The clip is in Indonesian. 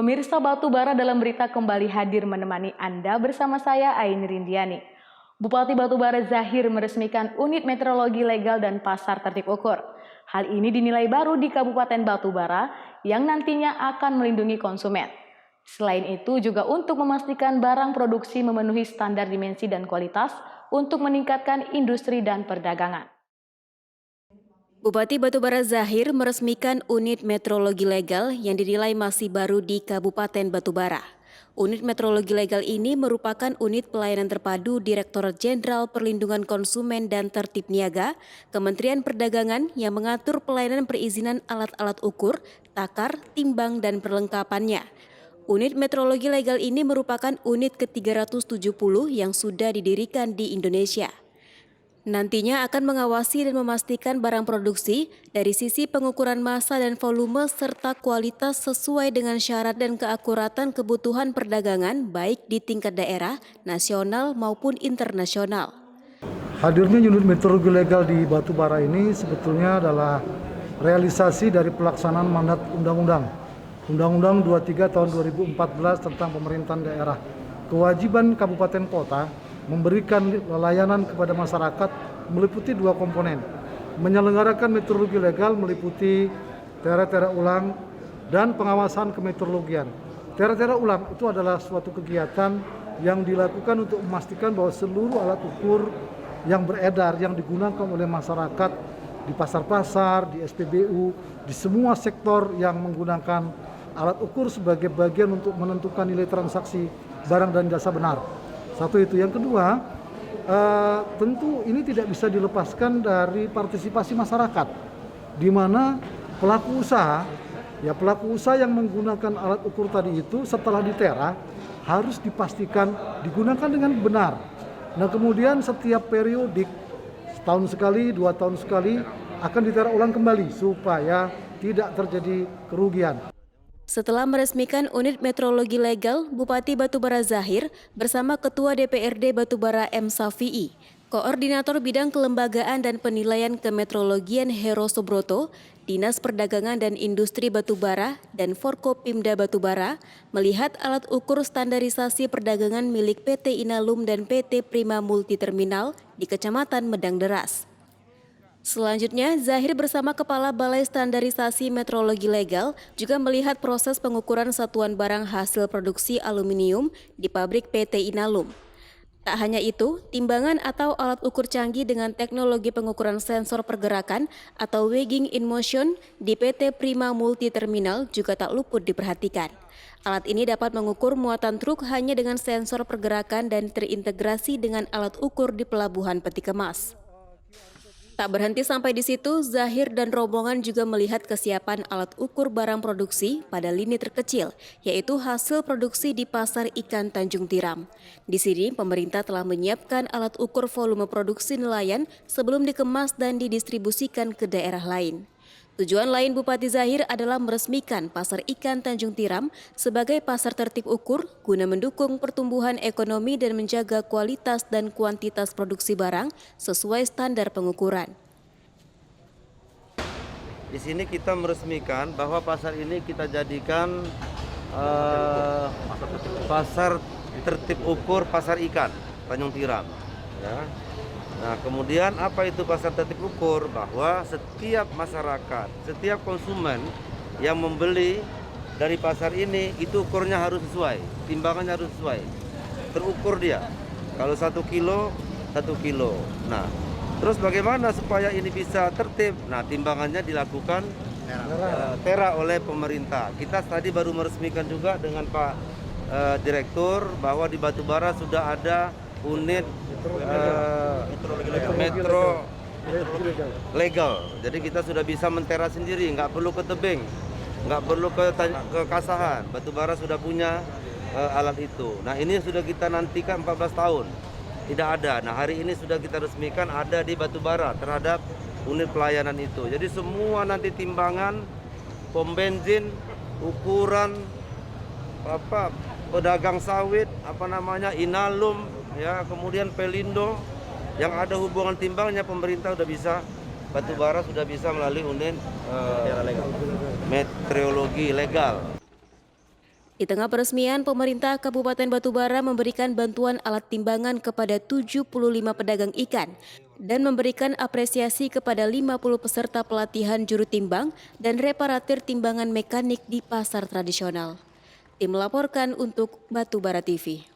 Pemirsa Batubara dalam berita kembali hadir menemani Anda bersama saya Aini Rindiani. Bupati Batubara Zahir meresmikan unit meteorologi legal dan pasar tertib ukur. Hal ini dinilai baru di Kabupaten Batubara yang nantinya akan melindungi konsumen. Selain itu juga untuk memastikan barang produksi memenuhi standar dimensi dan kualitas untuk meningkatkan industri dan perdagangan. Bupati Batubara Zahir meresmikan unit meteorologi legal yang dinilai masih baru di Kabupaten Batubara. Unit meteorologi legal ini merupakan unit pelayanan terpadu Direktorat Jenderal Perlindungan Konsumen dan Tertib Niaga, Kementerian Perdagangan yang mengatur pelayanan perizinan alat-alat ukur, takar, timbang, dan perlengkapannya. Unit meteorologi legal ini merupakan unit ke-370 yang sudah didirikan di Indonesia. Nantinya akan mengawasi dan memastikan barang produksi dari sisi pengukuran massa dan volume serta kualitas sesuai dengan syarat dan keakuratan kebutuhan perdagangan baik di tingkat daerah, nasional maupun internasional. Hadirnya unit meteorologi legal di Batubara ini sebetulnya adalah realisasi dari pelaksanaan mandat Undang-Undang 23 tahun 2014 tentang pemerintahan daerah. Kewajiban kabupaten kota memberikan layanan kepada masyarakat meliputi dua komponen. Menyelenggarakan meteorologi legal meliputi tera-tera ulang dan pengawasan kemeteorologian. Tera-tera ulang itu adalah suatu kegiatan yang dilakukan untuk memastikan bahwa seluruh alat ukur yang beredar, yang digunakan oleh masyarakat di pasar-pasar, di SPBU, di semua sektor yang menggunakan alat ukur sebagai bagian untuk menentukan nilai transaksi barang dan jasa benar. Satu itu. Yang kedua, tentu ini tidak bisa dilepaskan dari partisipasi masyarakat, di mana pelaku usaha yang menggunakan alat ukur tadi itu setelah ditera harus dipastikan digunakan dengan benar. Nah kemudian setiap periodik, setahun sekali, 2 tahun sekali akan ditera ulang kembali supaya tidak terjadi kerugian. Setelah meresmikan unit meteorologi legal, Bupati Batubara Zahir bersama Ketua DPRD Batubara M. Safi'i, Koordinator Bidang Kelembagaan dan Penilaian Kemeteorologian Hero Subroto, Dinas Perdagangan dan Industri Batubara, dan Forkopimda Batubara melihat alat ukur standarisasi perdagangan milik PT Inalum dan PT Prima Multiterminal di Kecamatan Medang Deras. Selanjutnya, Zahir bersama Kepala Balai Standarisasi Meteorologi Legal juga melihat proses pengukuran satuan barang hasil produksi aluminium di pabrik PT Inalum. Tak hanya itu, timbangan atau alat ukur canggih dengan teknologi pengukuran sensor pergerakan atau weighing in motion di PT Prima Multiterminal juga tak luput diperhatikan. Alat ini dapat mengukur muatan truk hanya dengan sensor pergerakan dan terintegrasi dengan alat ukur di Pelabuhan Peti Kemas. Tak berhenti sampai di situ, Zahir dan rombongan juga melihat kesiapan alat ukur barang produksi pada lini terkecil, yaitu hasil produksi di Pasar Ikan Tanjung Tiram. Di sini, pemerintah telah menyiapkan alat ukur volume produksi nelayan sebelum dikemas dan didistribusikan ke daerah lain. Tujuan lain Bupati Zahir adalah meresmikan Pasar Ikan Tanjung Tiram sebagai pasar tertib ukur guna mendukung pertumbuhan ekonomi dan menjaga kualitas dan kuantitas produksi barang sesuai standar pengukuran. Di sini kita meresmikan bahwa pasar ini kita jadikan pasar tertib ukur pasar ikan Tanjung Tiram. Ya. Nah, kemudian apa itu pasar tertib ukur? Bahwa setiap masyarakat, setiap konsumen yang membeli dari pasar ini itu ukurnya harus sesuai, timbangannya harus sesuai, terukur dia. Kalau 1 kilo, 1 kilo. Nah, terus bagaimana supaya ini bisa tertib? Nah, timbangannya dilakukan tera oleh pemerintah. Kita tadi baru meresmikan juga dengan Pak Direktur bahwa di Batubara sudah ada unit metro legal. Jadi kita sudah bisa mentera sendiri, nggak perlu ke tebing, nggak perlu ke Kasahan. Batubara sudah punya alat itu. Nah ini sudah kita nantikan 14 tahun, tidak ada. Nah hari ini sudah kita resmikan ada di Batubara terhadap unit pelayanan itu. Jadi semua nanti timbangan, pom bensin, ukuran pedagang sawit, Inalum, ya kemudian Pelindo yang ada hubungan timbangnya pemerintah udah bisa, Batubara sudah bisa melalui unit meteorologi legal. Di tengah peresmian, pemerintah Kabupaten Batubara memberikan bantuan alat timbangan kepada 75 pedagang ikan dan memberikan apresiasi kepada 50 peserta pelatihan juru timbang dan reparatir timbangan mekanik di pasar tradisional. Tim melaporkan untuk Batubara TV.